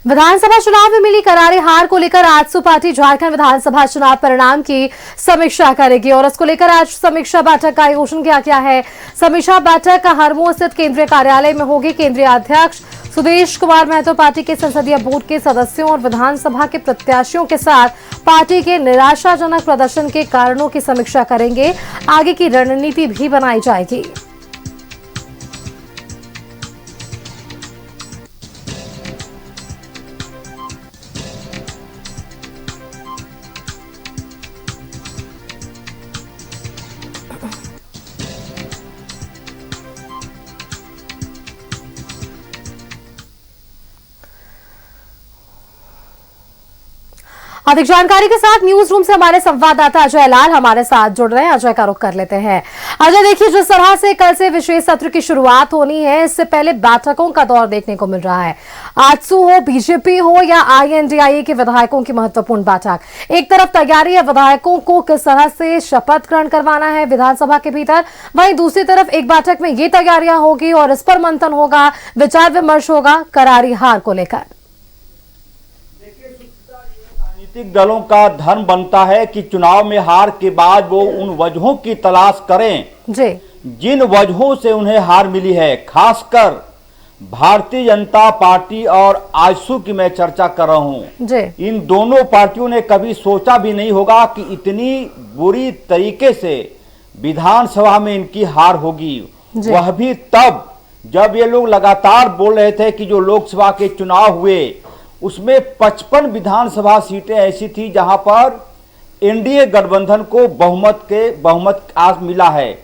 विधानसभा चुनाव में मिली करारी हार को लेकर आजसू पार्टी झारखंड विधानसभा चुनाव परिणाम की समीक्षा करेगी और इसको लेकर आज समीक्षा बैठक का आयोजन किया गया है। समीक्षा बैठक हरमोह स्थित केंद्रीय कार्यालय में होगी। केंद्रीय अध्यक्ष सुदेश कुमार महतो पार्टी के संसदीय बोर्ड के सदस्यों और विधानसभा के प्रत्याशियों के साथ पार्टी के निराशाजनक प्रदर्शन के कारणों की समीक्षा करेंगे। आगे की रणनीति भी बनाई जाएगी। अधिक जानकारी के साथ न्यूज रूम से हमारे संवाददाता अजय लाल हमारे साथ जुड़ रहे हैं। अजय का रुख कर लेते हैं। अजय, देखिए, जिस तरह से कल से विशेष सत्र की शुरुआत होनी है, इससे पहले बैठकों का दौर देखने को मिल रहा है। आजसू हो, बीजेपी हो या आईएनडीआई के विधायकों की महत्वपूर्ण बैठक, एक तरफ तैयारी है विधायकों को किस तरह से शपथ ग्रहण करवाना है विधानसभा के भीतर, वहीं दूसरी तरफ एक बैठक में ये तैयारियां होगी और इस पर मंथन होगा, विचार विमर्श होगा करारी हार को लेकर। राजनीतिक दलों का धर्म बनता है कि चुनाव में हार के बाद वो उन वजहों की तलाश करें जिन वजहों से उन्हें हार मिली है। खासकर भारतीय जनता पार्टी और आजसू की मैं चर्चा कर रहा हूं। इन दोनों पार्टियों ने कभी सोचा भी नहीं होगा कि इतनी बुरी तरीके से विधानसभा में इनकी हार होगी, वह भी तब जब ये लोग लगातार बोल रहे थे कि जो लोकसभा के चुनाव हुए उसमें 55 विधानसभा सीटें ऐसी थी जहां पर एनडीए गठबंधन को बहुमत आज मिला है।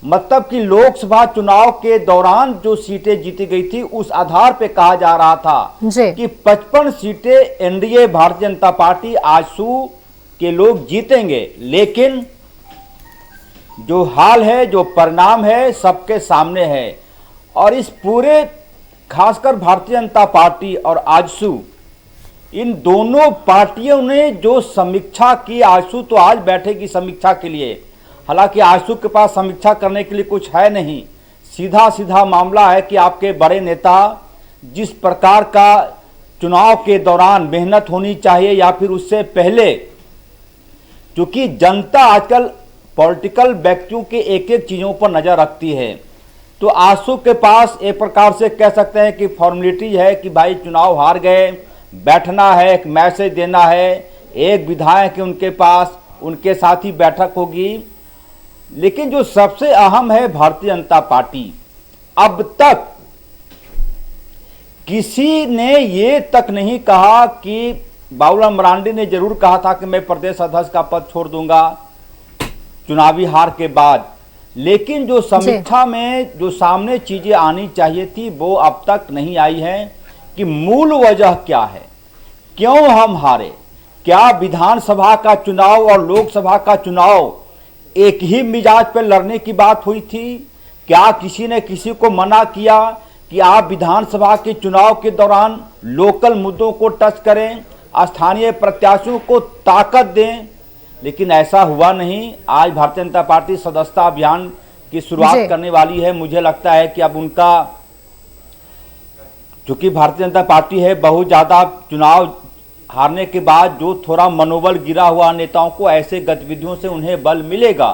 मतलब कि लोकसभा चुनाव के दौरान जो सीटें जीती गई थी उस आधार पे कहा जा रहा था कि 55 सीटें एनडीए भारतीय जनता पार्टी आजसू के लोग जीतेंगे। लेकिन जो हाल है, जो परिणाम है, सबके सामने है। और इस पूरे खासकर भारतीय जनता पार्टी और आजसू, इन दोनों पार्टियों ने जो समीक्षा की, आजसू तो आज बैठेगी समीक्षा के लिए। हालांकि आजसू के पास समीक्षा करने के लिए कुछ है नहीं, सीधा सीधा मामला है कि आपके बड़े नेता जिस प्रकार का चुनाव के दौरान मेहनत होनी चाहिए या फिर उससे पहले, क्योंकि जनता आजकल पॉलिटिकल व्यक्तियों के एक एक चीज़ों पर नज़र रखती है, तो आजसू के पास एक प्रकार से कह सकते हैं कि फॉर्मेलिटी है कि भाई चुनाव हार गए, बैठना है, एक मैसेज देना है, एक विधायक है उनके पास, उनके साथ ही बैठक होगी। लेकिन जो सबसे अहम है भारतीय जनता पार्टी, अब तक किसी ने ये तक नहीं कहा कि बाबूलाल मरांडी ने जरूर कहा था कि मैं प्रदेश अध्यक्ष का पद छोड़ दूंगा चुनावी हार के बाद, लेकिन जो समीक्षा में जो सामने चीजें आनी चाहिए थी वो अब तक नहीं आई है कि मूल वजह क्या है, क्यों हम हारे। क्या विधानसभा का चुनाव और लोकसभा का चुनाव एक ही मिजाज पर लड़ने की बात हुई थी? क्या किसी ने किसी को मना किया कि आप विधानसभा के चुनाव के दौरान लोकल मुद्दों को टच करें, स्थानीय प्रत्याशियों को ताकत दें? लेकिन ऐसा हुआ नहीं। आज भारतीय जनता पार्टी सदस्यता अभियान की शुरुआत करने वाली है। मुझे लगता है कि अब उनका, चूंकि भारतीय जनता पार्टी है, बहुत ज़्यादा चुनाव हारने के बाद जो थोड़ा मनोबल गिरा हुआ नेताओं को, ऐसे गतिविधियों से उन्हें बल मिलेगा।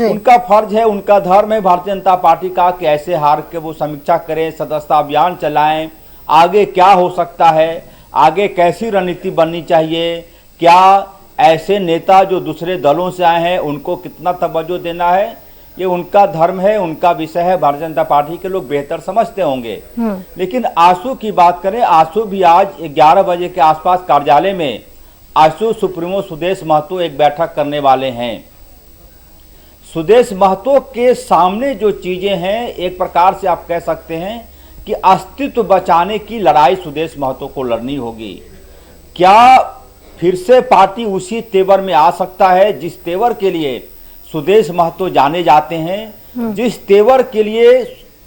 उनका फर्ज है, उनका धर्म है भारतीय जनता पार्टी का कि ऐसे हार के वो समीक्षा करें, सदस्यता अभियान चलाएं, आगे क्या हो सकता है, आगे कैसी रणनीति बननी चाहिए, क्या ऐसे नेता जो दूसरे दलों से आए हैं उनको कितना तवज्जो देना है, ये उनका धर्म है, उनका विषय है। भारतीय जनता पार्टी के लोग बेहतर समझते होंगे। लेकिन आजसू की बात करें, आजसू भी आज 11 बजे के आसपास कार्यालय में आजसू सुप्रीमो सुदेश महतो एक बैठक करने वाले हैं। सुदेश महतो के सामने जो चीजें हैं, एक प्रकार से आप कह सकते हैं कि अस्तित्व बचाने की लड़ाई सुदेश महतो को लड़नी होगी। क्या फिर से पार्टी उसी तेवर में आ सकता है जिस तेवर के लिए सुदेश महतो जाने जाते हैं, जिस तेवर के लिए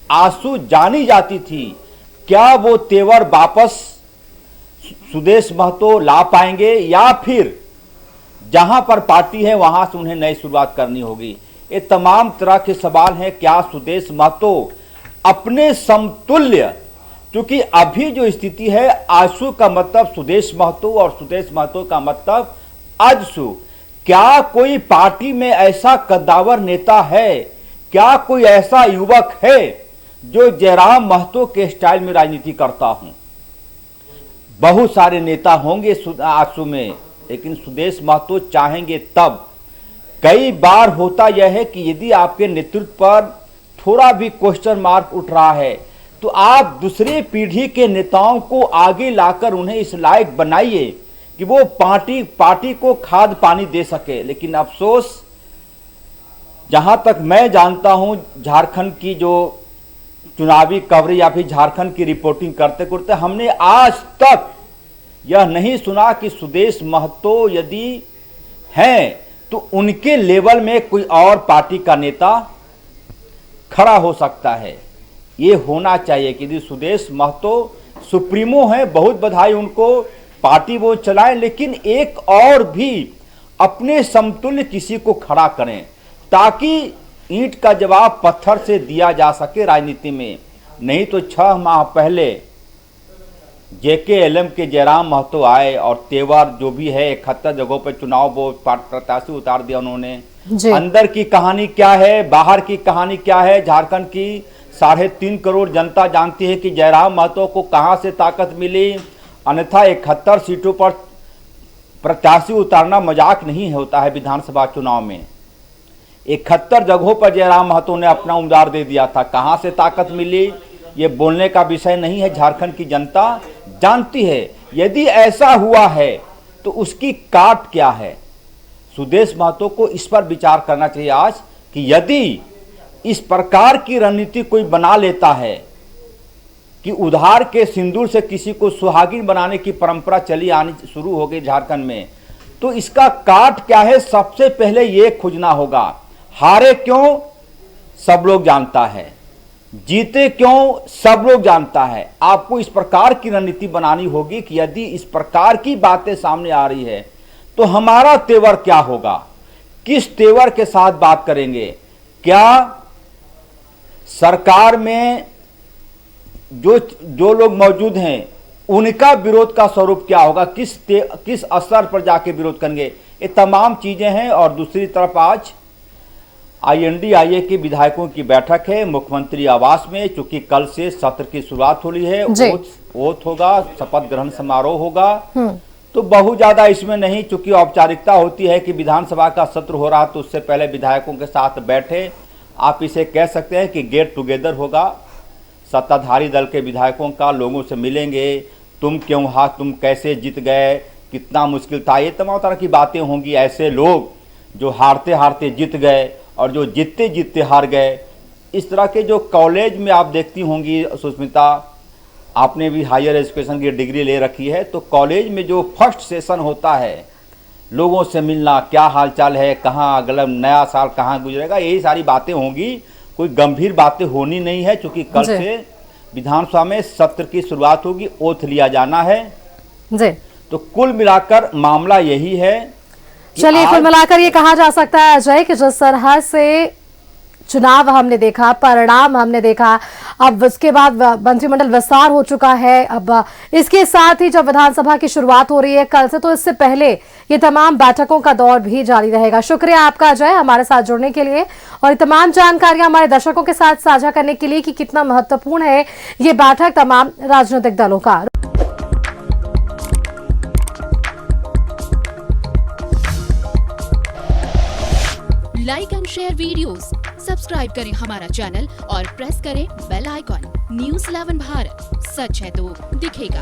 आजसू जानी जाती थी? क्या वो तेवर वापस सुदेश महतो ला पाएंगे या फिर जहां पर पार्टी है वहां से उन्हें नई शुरुआत करनी होगी? ये तमाम तरह के सवाल हैं। क्या सुदेश महतो अपने समतुल्य क्योंकि अभी जो स्थिति है, आजसू का मतलब सुदेश महतो और सुदेश महतो का मतलब आजसू। क्या कोई पार्टी में ऐसा कद्दावर नेता है, क्या कोई ऐसा युवक है जो जयराम महतो के स्टाइल में राजनीति करता हूं? बहुत सारे नेता होंगे आजसू में, लेकिन सुदेश महतो चाहेंगे तब। कई बार होता यह है कि यदि आपके नेतृत्व पर थोड़ा भी क्वेश्चन मार्क उठ रहा है तो आप दूसरी पीढ़ी के नेताओं को आगे लाकर उन्हें इस लायक बनाइए कि वो पार्टी को खाद पानी दे सके। लेकिन अफसोस, जहां तक मैं जानता हूं, झारखंड की जो चुनावी कवरेज या फिर झारखंड की रिपोर्टिंग करते करते हमने आज तक यह नहीं सुना कि सुदेश महतो यदि हैं तो उनके लेवल में कोई और पार्टी का नेता खड़ा हो सकता है। ये होना चाहिए कि यदि सुदेश महतो सुप्रीमो हैं, बहुत बधाई उनको, पार्टी वो चलाएं, लेकिन एक और भी अपने समतुल्य किसी को खड़ा करें ताकि ईंट का जवाब पत्थर से दिया जा सके राजनीति में। नहीं तो 6 माह पहले JKLM के जयराम महतो आए और तेवर जो भी है 71 जगहों पर चुनाव वो प्रत्याशी उतार दिया उन्होंने। अंदर की कहानी क्या है, बाहर की कहानी क्या है, झारखंड की 3.5 करोड़ जनता जानती है कि जयराम महतो को कहां से ताकत मिली। अन्यथा 71 सीटों पर प्रत्याशी उतारना मजाक नहीं होता है विधानसभा चुनाव में। 71 जगहों पर जयराम महतो ने अपना उम्मीदवार दे दिया था। कहां से ताकत मिली ये बोलने का विषय नहीं है, झारखंड की जनता जानती है। यदि ऐसा हुआ है तो उसकी काट क्या है? सुदेश महतो को इस पर विचार करना चाहिए आज कि यदि इस प्रकार की रणनीति कोई बना लेता है कि उधार के सिंदूर से किसी को सुहागिन बनाने की परंपरा चली आनी शुरू हो गई झारखंड में, तो इसका काट क्या है? सबसे पहले ये खोजना होगा। हारे क्यों सब लोग जानता है, जीते क्यों सब लोग जानता है। आपको इस प्रकार की रणनीति बनानी होगी कि यदि इस प्रकार की बातें सामने आ रही है तो हमारा तेवर क्या होगा, किस तेवर के साथ बात करेंगे। क्या सरकार में जो लोग मौजूद हैं उनका विरोध का स्वरूप क्या होगा, किस स्तर पर जाके विरोध करेंगे, ये तमाम चीजें हैं। और दूसरी तरफ आज INDIA के विधायकों की बैठक है मुख्यमंत्री आवास में, चूंकि कल से सत्र की शुरुआत हो रही है, ओथ होगा, शपथ ग्रहण समारोह होगा, तो बहुत ज्यादा इसमें नहीं, चूंकि औपचारिकता होती है कि विधानसभा का सत्र हो रहा तो उससे पहले विधायकों के साथ बैठे, आप इसे कह सकते हैं कि गेट टुगेदर होगा। सत्ताधारी दल के विधायकों का लोगों से मिलेंगे, तुम क्यों तुम कैसे जीत गए, कितना मुश्किल था, ये तमाम तरह की बातें होंगी। ऐसे लोग जो हारते हारते जीत गए और जो जीतते जीतते हार गए, इस तरह के जो कॉलेज में आप देखती होंगी सुष्मिता, आपने भी हायर एजुकेशन की डिग्री ले रखी है, तो कॉलेज में जो फर्स्ट सेशन होता है, लोगों से मिलना, क्या हालचाल है, कहाँ अगला नया साल कहाँ गुजरेगा, यही सारी बातें होंगी। कोई गंभीर बातें होनी नहीं है, क्योंकि कल से विधानसभा में सत्र की शुरुआत होगी, ओथ लिया जाना है जी। तो कुल मिलाकर मामला यही है। चलिए, कुल मिलाकर ये कहा जा सकता है अजय कि जिस तरह से चुनाव हमने देखा, परिणाम हमने देखा, अब उसके बाद मंत्रिमंडल विस्तार हो चुका है, अब इसके साथ ही जब विधानसभा की शुरुआत हो रही है कल से, तो इससे पहले ये तमाम बैठकों का दौर भी जारी रहेगा। शुक्रिया आपका अजय हमारे साथ जुड़ने के लिए और तमाम जानकारियां हमारे दर्शकों के साथ साझा करने के लिए कि कितना महत्वपूर्ण है ये बैठक तमाम राजनीतिक दलों का। Like and share videos, subscribe करें हमारा चैनल और प्रेस करें बेल आइकॉन। News 11 भारत, सच है तो दिखेगा।